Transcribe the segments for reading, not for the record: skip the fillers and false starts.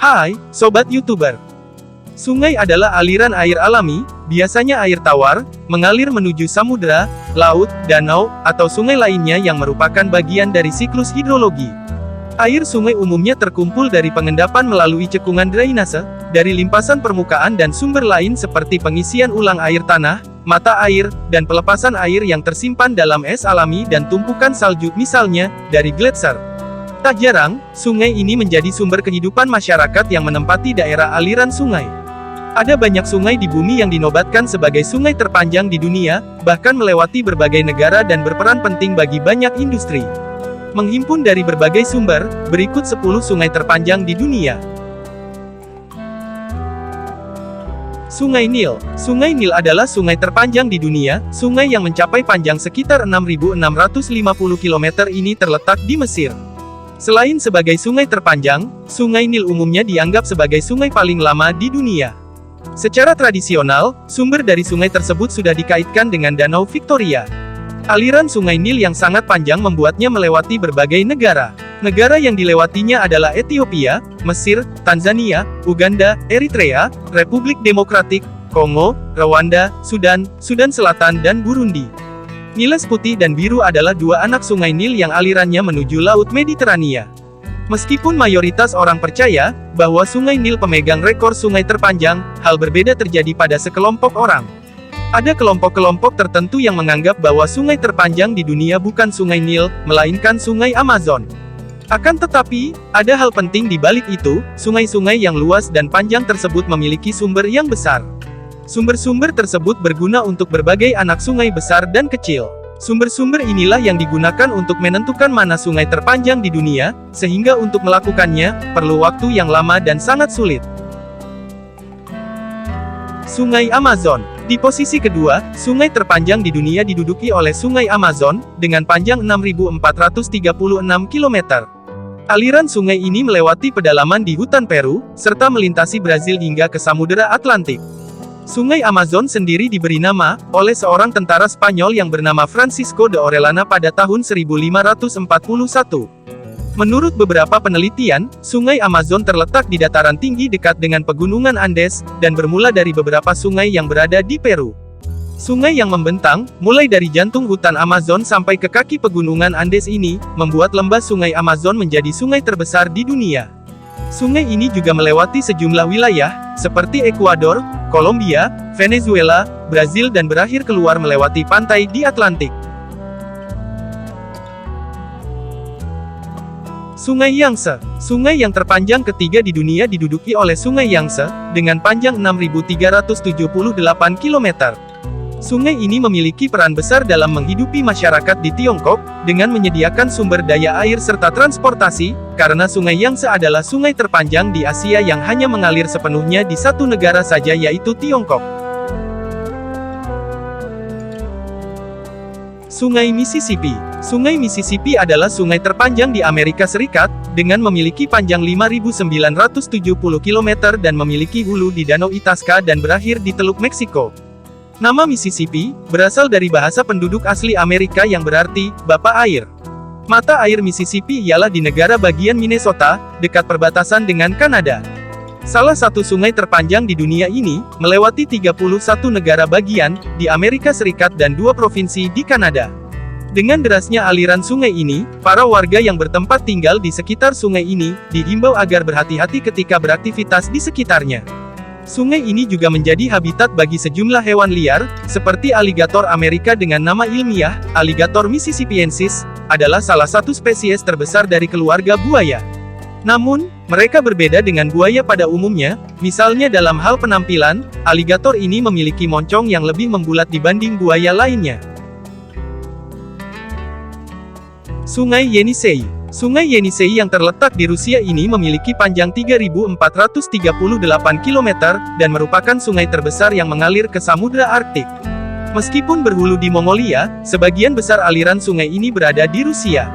Hai, Sobat YouTuber. Sungai adalah aliran air alami, biasanya air tawar, mengalir menuju samudera, laut, danau, atau sungai lainnya yang merupakan bagian dari siklus hidrologi. Air sungai umumnya terkumpul dari pengendapan melalui cekungan drainase, dari limpasan permukaan dan sumber lain seperti pengisian ulang air tanah, mata air, dan pelepasan air yang tersimpan dalam es alami dan tumpukan salju misalnya, dari gletser. Tak jarang, sungai ini menjadi sumber kehidupan masyarakat yang menempati daerah aliran sungai. Ada banyak sungai di bumi yang dinobatkan sebagai sungai terpanjang di dunia, bahkan melewati berbagai negara dan berperan penting bagi banyak industri. Menghimpun dari berbagai sumber, berikut 10 sungai terpanjang di dunia. Sungai Nil. Sungai Nil adalah sungai terpanjang di dunia. Sungai yang mencapai panjang sekitar 6.650 km ini terletak di Mesir. Selain sebagai sungai terpanjang, Sungai Nil umumnya dianggap sebagai sungai paling lama di dunia. Secara tradisional, sumber dari sungai tersebut sudah dikaitkan dengan Danau Victoria. Aliran Sungai Nil yang sangat panjang membuatnya melewati berbagai negara. Negara yang dilewatinya adalah Ethiopia, Mesir, Tanzania, Uganda, Eritrea, Republik Demokratik Kongo, Rwanda, Sudan, Sudan Selatan dan Burundi. Niles Putih dan Biru adalah dua anak Sungai Nil yang alirannya menuju Laut Mediterania. Meskipun mayoritas orang percaya bahwa Sungai Nil pemegang rekor sungai terpanjang, hal berbeda terjadi pada sekelompok orang. Ada kelompok-kelompok tertentu yang menganggap bahwa sungai terpanjang di dunia bukan Sungai Nil, melainkan Sungai Amazon. Akan tetapi, ada hal penting di balik itu, sungai-sungai yang luas dan panjang tersebut memiliki sumber yang besar. Sumber-sumber tersebut berguna untuk berbagai anak sungai besar dan kecil. Sumber-sumber inilah yang digunakan untuk menentukan mana sungai terpanjang di dunia, sehingga untuk melakukannya, perlu waktu yang lama dan sangat sulit. Sungai Amazon. Di posisi kedua, sungai terpanjang di dunia diduduki oleh Sungai Amazon, dengan panjang 6.436 km. Aliran sungai ini melewati pedalaman di hutan Peru, serta melintasi Brazil hingga ke Samudera Atlantik. Sungai Amazon sendiri diberi nama oleh seorang tentara Spanyol yang bernama Francisco de Orellana pada tahun 1541. Menurut beberapa penelitian, Sungai Amazon terletak di dataran tinggi dekat dengan pegunungan Andes, dan bermula dari beberapa sungai yang berada di Peru. Sungai yang membentang, mulai dari jantung hutan Amazon sampai ke kaki pegunungan Andes ini, membuat lembah Sungai Amazon menjadi sungai terbesar di dunia. Sungai ini juga melewati sejumlah wilayah, seperti Ekuador, Kolombia, Venezuela, Brazil dan berakhir keluar melewati pantai di Atlantik. Sungai Yangtze. Sungai yang terpanjang ketiga di dunia diduduki oleh Sungai Yangtze, dengan panjang 6.378 km. Sungai ini memiliki peran besar dalam menghidupi masyarakat di Tiongkok, dengan menyediakan sumber daya air serta transportasi, karena Sungai Yangtze adalah sungai terpanjang di Asia yang hanya mengalir sepenuhnya di satu negara saja yaitu Tiongkok. Sungai Mississippi. Sungai Mississippi adalah sungai terpanjang di Amerika Serikat, dengan memiliki panjang 5.970 km dan memiliki hulu di Danau Itasca dan berakhir di Teluk Meksiko. Nama Mississippi berasal dari bahasa penduduk asli Amerika yang berarti "Bapa Air". Mata air Mississippi ialah di negara bagian Minnesota, dekat perbatasan dengan Kanada. Salah satu sungai terpanjang di dunia ini, melewati 31 negara bagian, di Amerika Serikat dan 2 provinsi di Kanada. Dengan derasnya aliran sungai ini, para warga yang bertempat tinggal di sekitar sungai ini, dihimbau agar berhati-hati ketika beraktivitas di sekitarnya. Sungai ini juga menjadi habitat bagi sejumlah hewan liar, seperti aligator Amerika dengan nama ilmiah, Alligator mississippiensis, adalah salah satu spesies terbesar dari keluarga buaya. Namun, mereka berbeda dengan buaya pada umumnya, misalnya dalam hal penampilan, aligator ini memiliki moncong yang lebih membulat dibanding buaya lainnya. Sungai Yenisei. Sungai Yenisei yang terletak di Rusia ini memiliki panjang 3.438 km, dan merupakan sungai terbesar yang mengalir ke Samudra Arktik. Meskipun berhulu di Mongolia, sebagian besar aliran sungai ini berada di Rusia.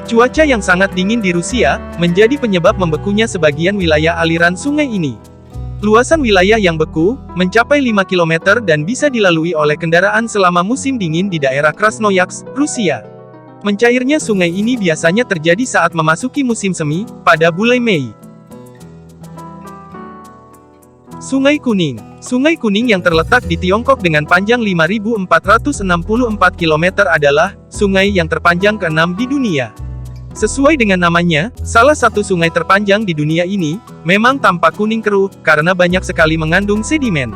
Cuaca yang sangat dingin di Rusia, menjadi penyebab membekunya sebagian wilayah aliran sungai ini. Luasan wilayah yang beku, mencapai 5 km dan bisa dilalui oleh kendaraan selama musim dingin di daerah Krasnoyarsk, Rusia. Mencairnya sungai ini biasanya terjadi saat memasuki musim semi, pada bulan Mei. Sungai Kuning. Sungai Kuning yang terletak di Tiongkok dengan panjang 5.464 km adalah sungai yang terpanjang ke-6 di dunia. Sesuai dengan namanya, salah satu sungai terpanjang di dunia ini, memang tampak kuning keruh, karena banyak sekali mengandung sedimen.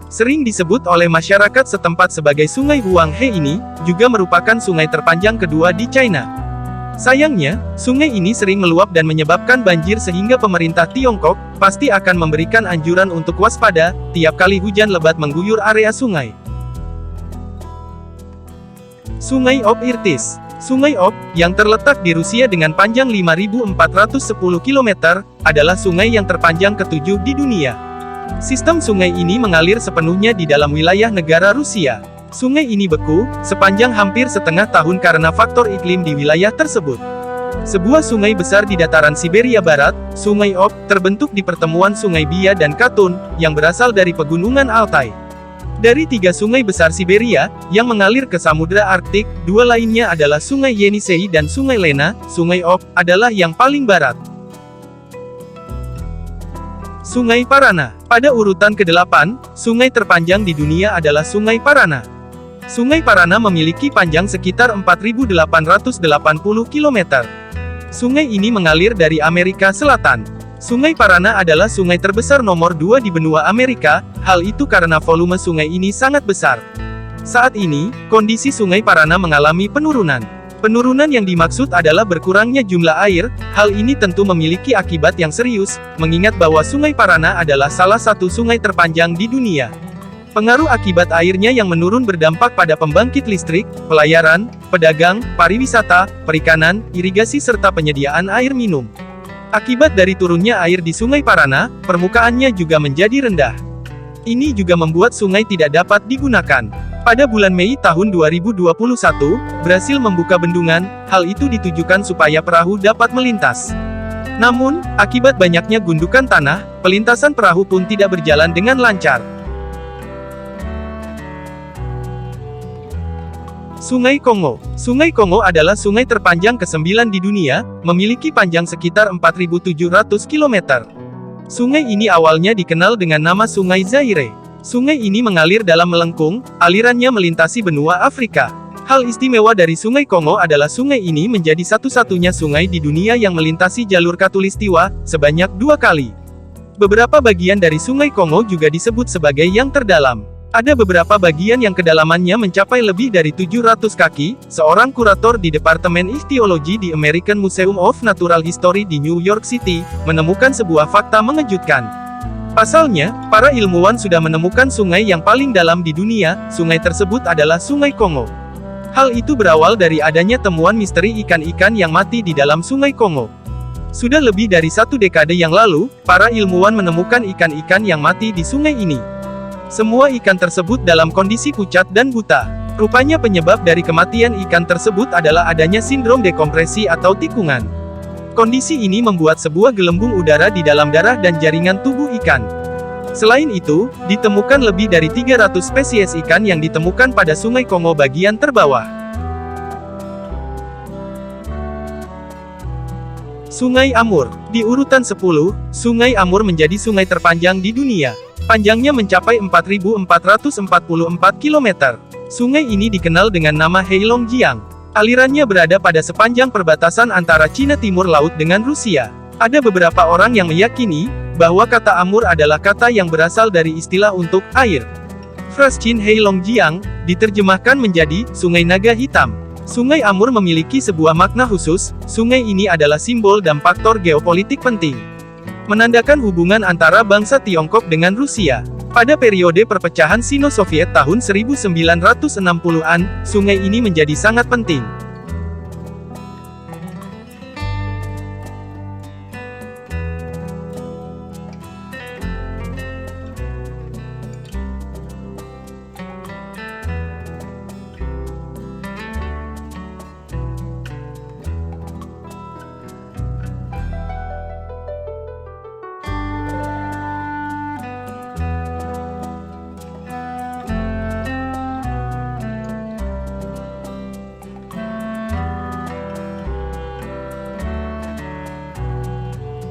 Sering disebut oleh masyarakat setempat sebagai Sungai Huanghe ini, juga merupakan sungai terpanjang kedua di China. Sayangnya, sungai ini sering meluap dan menyebabkan banjir sehingga pemerintah Tiongkok, pasti akan memberikan anjuran untuk waspada, tiap kali hujan lebat mengguyur area sungai. Sungai Ob Irtis. Sungai Ob, yang terletak di Rusia dengan panjang 5.410 km, adalah sungai yang terpanjang ke-7 di dunia. Sistem sungai ini mengalir sepenuhnya di dalam wilayah negara Rusia. Sungai ini beku, sepanjang hampir setengah tahun karena faktor iklim di wilayah tersebut. Sebuah sungai besar di dataran Siberia Barat, Sungai Ob, terbentuk di pertemuan Sungai Bia dan Katun, yang berasal dari pegunungan Altai. Dari 3 sungai besar Siberia, yang mengalir ke Samudra Arktik, 2 lainnya adalah Sungai Yenisei dan Sungai Lena. Sungai Ob adalah yang paling barat. Sungai Parana. Pada urutan ke-8, sungai terpanjang di dunia adalah Sungai Parana. Sungai Parana memiliki panjang sekitar 4.880 km. Sungai ini mengalir dari Amerika Selatan. Sungai Parana adalah sungai terbesar nomor 2 di benua Amerika, hal itu karena volume sungai ini sangat besar. Saat ini, kondisi Sungai Parana mengalami penurunan. Penurunan yang dimaksud adalah berkurangnya jumlah air. Hal ini tentu memiliki akibat yang serius, mengingat bahwa Sungai Parana adalah salah satu sungai terpanjang di dunia. Pengaruh akibat airnya yang menurun berdampak pada pembangkit listrik, pelayaran, pedagang, pariwisata, perikanan, irigasi serta penyediaan air minum. Akibat dari turunnya air di Sungai Parana, permukaannya juga menjadi rendah. Ini juga membuat sungai tidak dapat digunakan. Pada bulan Mei tahun 2021, Brasil membuka bendungan, hal itu ditujukan supaya perahu dapat melintas. Namun, akibat banyaknya gundukan tanah, pelintasan perahu pun tidak berjalan dengan lancar. Sungai Kongo. Sungai Kongo adalah sungai terpanjang ke-9 di dunia, memiliki panjang sekitar 4.700 km. Sungai ini awalnya dikenal dengan nama Sungai Zaire. Sungai ini mengalir dalam melengkung, alirannya melintasi benua Afrika. Hal istimewa dari Sungai Kongo adalah sungai ini menjadi satu-satunya sungai di dunia yang melintasi jalur Khatulistiwa, sebanyak 2 kali. Beberapa bagian dari Sungai Kongo juga disebut sebagai yang terdalam. Ada beberapa bagian yang kedalamannya mencapai lebih dari 700 kaki. Seorang kurator di Departemen Ichthyology di American Museum of Natural History di New York City, menemukan sebuah fakta mengejutkan. Pasalnya, para ilmuwan sudah menemukan sungai yang paling dalam di dunia. Sungai tersebut adalah Sungai Kongo. Hal itu berawal dari adanya temuan misteri ikan-ikan yang mati di dalam Sungai Kongo. Sudah lebih dari 1 dekade yang lalu, para ilmuwan menemukan ikan-ikan yang mati di sungai ini. Semua ikan tersebut dalam kondisi pucat dan buta. Rupanya penyebab dari kematian ikan tersebut adalah adanya sindrom dekompresi atau tikungan. Kondisi ini membuat sebuah gelembung udara di dalam darah dan jaringan tubuh ikan. Selain itu, ditemukan lebih dari 300 spesies ikan yang ditemukan pada Sungai Kongo bagian terbawah. Sungai Amur. Di urutan 10, Sungai Amur menjadi sungai terpanjang di dunia. Panjangnya mencapai 4.444 km. Sungai ini dikenal dengan nama Heilongjiang. Alirannya berada pada sepanjang perbatasan antara Cina Timur Laut dengan Rusia. Ada beberapa orang yang meyakini bahwa kata Amur adalah kata yang berasal dari istilah untuk air. Frase Qin Heilongjiang diterjemahkan menjadi Sungai Naga Hitam. Sungai Amur memiliki sebuah makna khusus. Sungai ini adalah simbol dan faktor geopolitik penting, menandakan hubungan antara bangsa Tiongkok dengan Rusia. Pada periode perpecahan Sino-Soviet tahun 1960-an, sungai ini menjadi sangat penting.